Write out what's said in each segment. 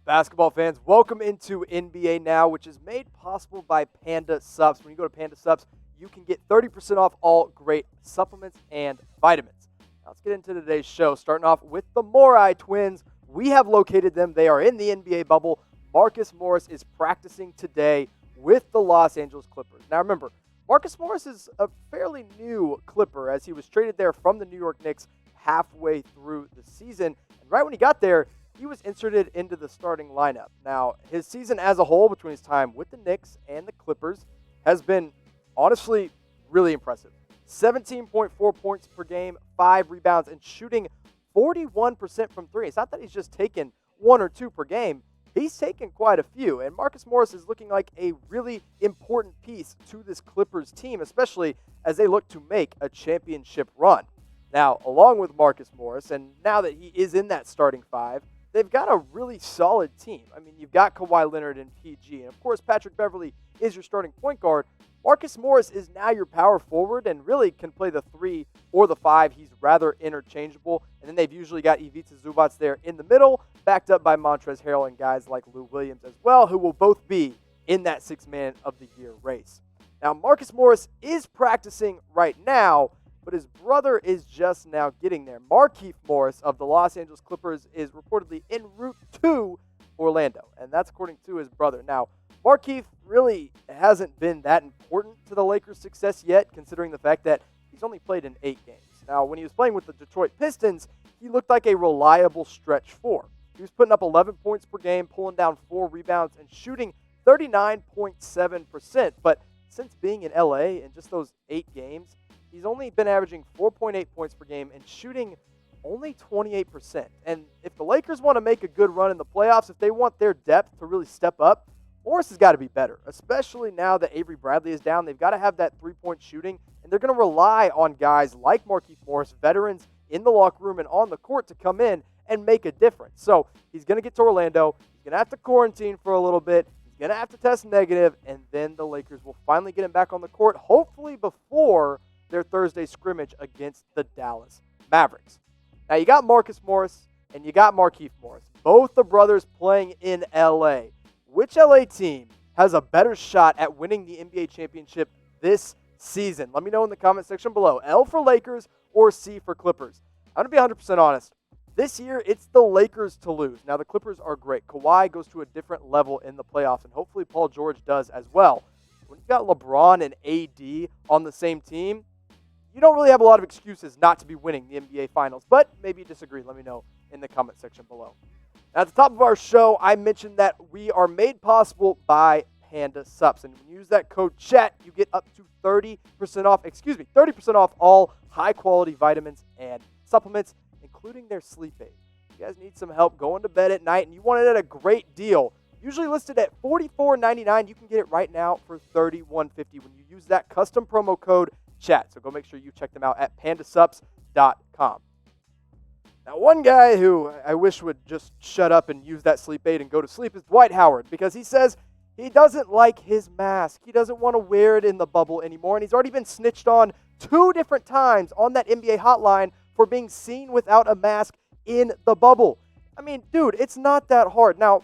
Basketball fans, welcome into NBA Now, which is made possible by Panda Subs. When you go to Panda Subs, you can get 30% off all great supplements and vitamins. Now let's get into today's show, starting off with the Morris twins. We have located them. They are in the NBA bubble. Markieff Morris is practicing today with the Los Angeles Clippers. Now remember, Markieff Morris is a fairly new Clipper as he was traded there from the New York Knicks halfway through the season. And right when he got there, he was inserted into the starting lineup. Now, his season as a whole between his time with the Knicks and the Clippers has been honestly really impressive. 17.4 points per game, 5 rebounds, and shooting 41% from three. It's not that he's just taken 1 or 2 per game. He's taken quite a few, and Markieff Morris is looking like a really important piece to this Clippers team, especially as they look to make a championship run. Now, along with Markieff Morris, and now that he is in that starting five, they've got a really solid team. I mean, you've got Kawhi Leonard and PG, and of course, Patrick Beverley is your starting point guard. Markieff Morris is now your power forward and really can play the 3 or the 5. He's rather interchangeable. And then they've usually got Ivica Zubac there in the middle, backed up by Montrezl Harrell and guys like Lou Williams as well, who will both be in that 6-man of the year race. Now, Markieff Morris is practicing right now, but his brother is just now getting there. Markieff Morris of the Los Angeles Clippers is reportedly en route to Orlando, and that's according to his brother. Now, Markieff really hasn't been that important to the Lakers' success yet, considering the fact that he's only played in 8 games. Now, when he was playing with the Detroit Pistons, he looked like a reliable stretch 4. He was putting up 11 points per game, pulling down 4 rebounds, and shooting 39.7%. But since being in LA in just those 8 games, he's only been averaging 4.8 points per game and shooting only 28%. And if the Lakers want to make a good run in the playoffs, if they want their depth to really step up, Morris has got to be better, especially now that Avery Bradley is down. They've got to have that three-point shooting, and they're going to rely on guys like Markieff Morris, veterans in the locker room and on the court, to come in and make a difference. So he's going to get to Orlando. He's going to have to quarantine for a little bit. He's going to have to test negative, and then the Lakers will finally get him back on the court, hopefully before their Thursday scrimmage against the Dallas Mavericks. Now, you got Markieff Morris and you got Markieff Morris, both the brothers playing in L.A. Which LA team has a better shot at winning the NBA championship this season? Let me know in the comment section below. L for Lakers or C for Clippers? I'm going to be 100% honest. This year, it's the Lakers to lose. Now, the Clippers are great. Kawhi goes to a different level in the playoffs, and hopefully Paul George does as well. When you've got LeBron and AD on the same team, you don't really have a lot of excuses not to be winning the NBA Finals, but maybe you disagree. Let me know in the comment section below. Now, at the top of our show, I mentioned that we are made possible by Panda Subs. And when you use that code CHAT, you get up to 30% off all high-quality vitamins and supplements, including their sleep aid. If you guys need some help going to bed at night and you want it at a great deal, usually listed at $44.99, you can get it right now for $31.50 when you use that custom promo code CHAT. So go make sure you check them out at pandasubs.com. Now, one guy who I wish would just shut up and use that sleep aid and go to sleep is Dwight Howard, because he says he doesn't like his mask. He doesn't want to wear it in the bubble anymore, and he's already been snitched on 2 different times on that NBA hotline for being seen without a mask in the bubble. I mean, dude, it's not that hard. Now,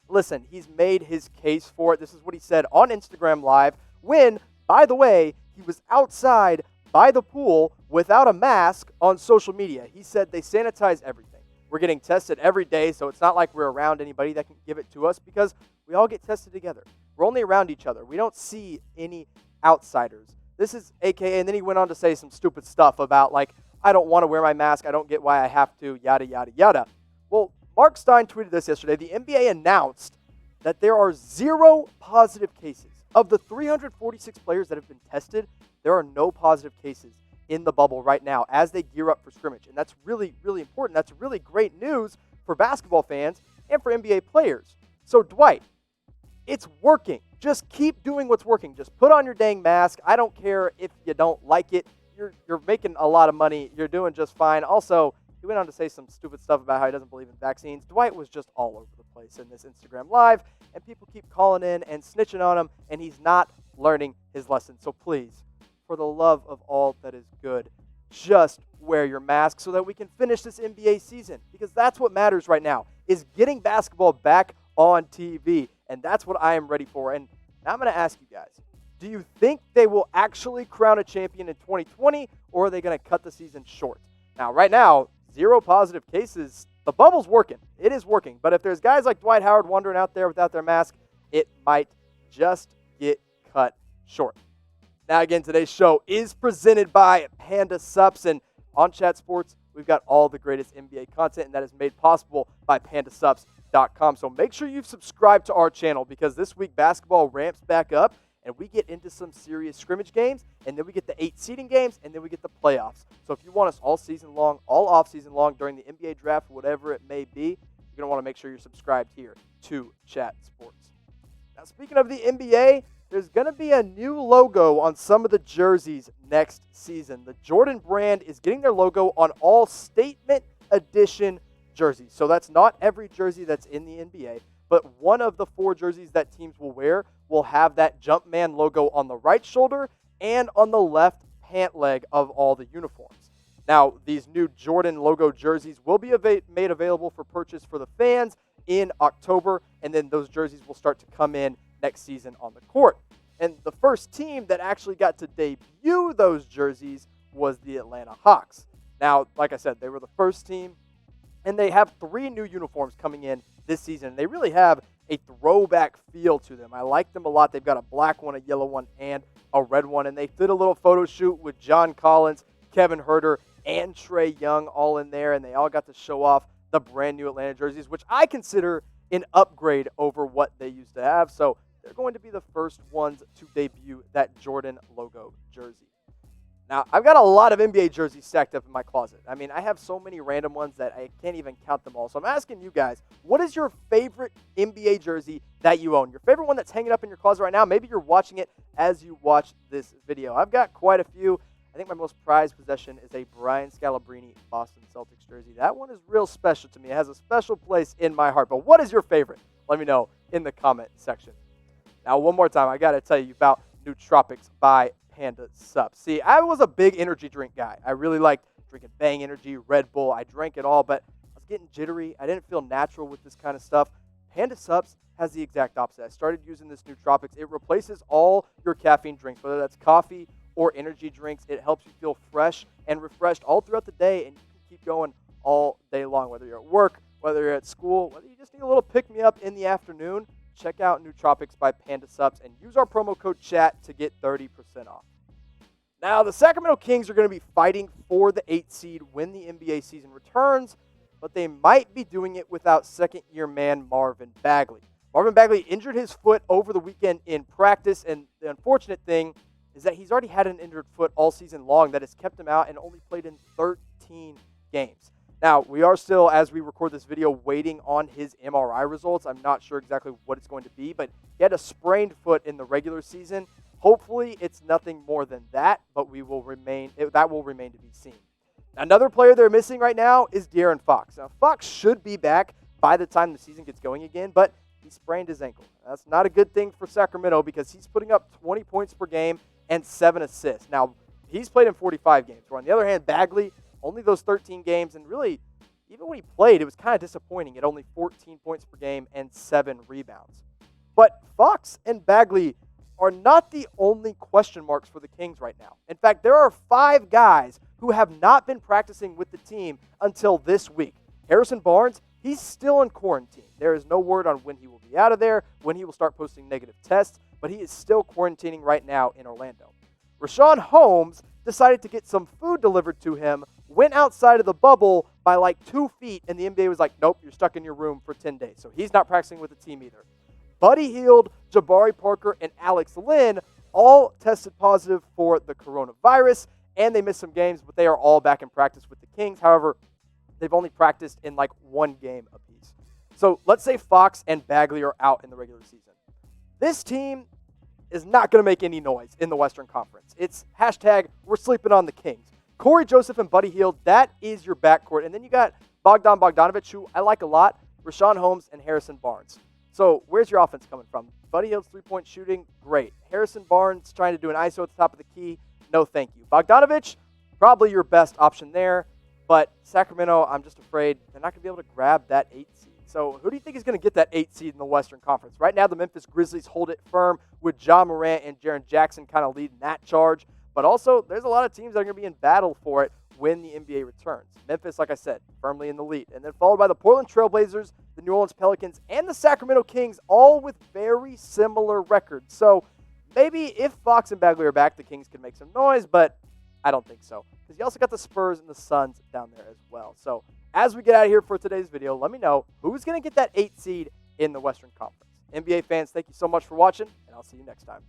listen, he's made his case for it. This is what he said on Instagram Live when, by the way, he was outside by the pool without a mask on social media. He said they sanitize everything. We're getting tested every day, so it's not like we're around anybody that can give it to us because we all get tested together. We're only around each other. We don't see any outsiders. This is AKA, and then he went on to say some stupid stuff about, like, I don't want to wear my mask. I don't get why I have to, yada, yada, yada. Well, Mark Stein tweeted this yesterday. The NBA announced that there are 0 positive cases. Of the 346 players that have been tested, there are no positive cases in the bubble right now as they gear up for scrimmage. And that's really, really important. That's really great news for basketball fans and for NBA players. So, Dwight, it's working. Just keep doing what's working. Just put on your dang mask. I don't care if you don't like it. You're making a lot of money. You're doing just fine. Also, he went on to say some stupid stuff about how he doesn't believe in vaccines. Dwight was just all over the place in this Instagram Live, and people keep calling in and snitching on him, and he's not learning his lesson. So please, for the love of all that is good, just wear your mask so that we can finish this NBA season, because that's what matters right now. is getting basketball back on TV, and that's what I am ready for. And now I'm going to ask you guys, do you think they will actually crown a champion in 2020, or are they going to cut the season short? Now, right now, 0 positive cases. The bubble's working. It is working. But if there's guys like Dwight Howard wandering out there without their mask, it might just get cut short. Now, again, today's show is presented by Panda Sups, and on Chat Sports, we've got all the greatest NBA content, and that is made possible by pandasups.com. So make sure you've subscribed to our channel, because this week basketball ramps back up, and we get into some serious scrimmage games, and then we get the 8 seeding games, and then we get the playoffs. So if you want us all season long, all off season long, during the NBA draft, whatever it may be, you're going to want to make sure you're subscribed here to Chat Sports. Now, speaking of the NBA, there's going to be a new logo on some of the jerseys next season. The Jordan brand is getting their logo on all Statement Edition jerseys. So that's not every jersey that's in the NBA, but one of the 4 jerseys that teams will wear will have that Jumpman logo on the right shoulder and on the left pant leg of all the uniforms. Now, these new Jordan logo jerseys will be made available for purchase for the fans in October, and then those jerseys will start to come in next season on the court. And the first team that actually got to debut those jerseys was the Atlanta Hawks. Now, like I said, they were the first team, and they have 3 new uniforms coming in this season. They really have a throwback feel to them. I like them a lot. They've got a black one, a yellow one, and a red one. And they did a little photo shoot with John Collins, Kevin Huerter, and Trae Young all in there. And they all got to show off the brand new Atlanta jerseys, which I consider an upgrade over what they used to have. So they're going to be the first ones to debut that Jordan logo jersey. Now, I've got a lot of NBA jerseys stacked up in my closet. I mean, I have so many random ones that I can't even count them all. So I'm asking you guys, what is your favorite NBA jersey that you own? Your favorite one that's hanging up in your closet right now? Maybe you're watching it as you watch this video. I've got quite a few. I think my most prized possession is a Brian Scalabrine Boston Celtics jersey. That one is real special to me. It has a special place in my heart. But what is your favorite? Let me know in the comment section. Now, one more time, I got to tell you about Nootropics by Panda Sups. See, I was a big energy drink guy. I really liked drinking Bang Energy, Red Bull. I drank it all, but I was getting jittery. I didn't feel natural with this kind of stuff. Panda Sups has the exact opposite. I started using this Nootropics. It replaces all your caffeine drinks, whether that's coffee or energy drinks. It helps you feel fresh and refreshed all throughout the day, and you can keep going all day long, whether you're at work, whether you're at school, whether you just need a little pick-me-up in the afternoon. Check out Nootropics by Panda Sups and use our promo code CHAT to get 30% off. Now, the Sacramento Kings are going to be fighting for the 8th seed when the NBA season returns, but they might be doing it without second-year man Marvin Bagley. Marvin Bagley injured his foot over the weekend in practice, and the unfortunate thing is that he's already had an injured foot all season long that has kept him out and only played in 13 games. Now, we are still, as we record this video, waiting on his MRI results. I'm not sure exactly what it's going to be, but he had a sprained foot in the regular season. Hopefully, it's nothing more than that, but that will remain to be seen. Another player they're missing right now is De'Aaron Fox. Now, Fox should be back by the time the season gets going again, but he sprained his ankle. That's not a good thing for Sacramento because he's putting up 20 points per game and 7 assists. Now, he's played in 45 games, where on the other hand, Bagley, only those 13 games, and really, even when he played, it was kind of disappointing at only 14 points per game and 7 rebounds. But Fox and Bagley are not the only question marks for the Kings right now. In fact, there are 5 guys who have not been practicing with the team until this week. Harrison Barnes, he's still in quarantine. There is no word on when he will be out of there, when he will start posting negative tests, but he is still quarantining right now in Orlando. Rashawn Holmes decided to get some food delivered to him, went outside of the bubble by like 2 feet, and the NBA was like, nope, you're stuck in your room for 10 days. So he's not practicing with the team either. Buddy Hield, Jabari Parker, and Alex Lynn all tested positive for the coronavirus, and they missed some games, but they are all back in practice with the Kings. However, they've only practiced in like 1 game apiece. So let's say Fox and Bagley are out in the regular season. This team is not going to make any noise in the Western Conference. It's hashtag we're sleeping on the Kings. Corey Joseph and Buddy Hield, that is your backcourt. And then you got Bogdan Bogdanovic, who I like a lot, Rashawn Holmes, and Harrison Barnes. So where's your offense coming from? Buddy Hield's three-point shooting, great. Harrison Barnes trying to do an ISO at the top of the key, no thank you. Bogdanovic, probably your best option there. But Sacramento, I'm just afraid they're not going to be able to grab that 8th seed. So who do you think is going to get that 8 seed in the Western Conference? Right now, the Memphis Grizzlies hold it firm with Ja Morant and Jaren Jackson kind of leading that charge. But also, there's a lot of teams that are going to be in battle for it when the NBA returns. Memphis, like I said, firmly in the lead. And then followed by the Portland Trail Blazers, the New Orleans Pelicans, and the Sacramento Kings, all with very similar records. So maybe if Fox and Bagley are back, the Kings can make some noise, but I don't think so. Because you also got the Spurs and the Suns down there as well. So as we get out of here for today's video, let me know who's going to get that 8 seed in the Western Conference. NBA fans, thank you so much for watching, and I'll see you next time.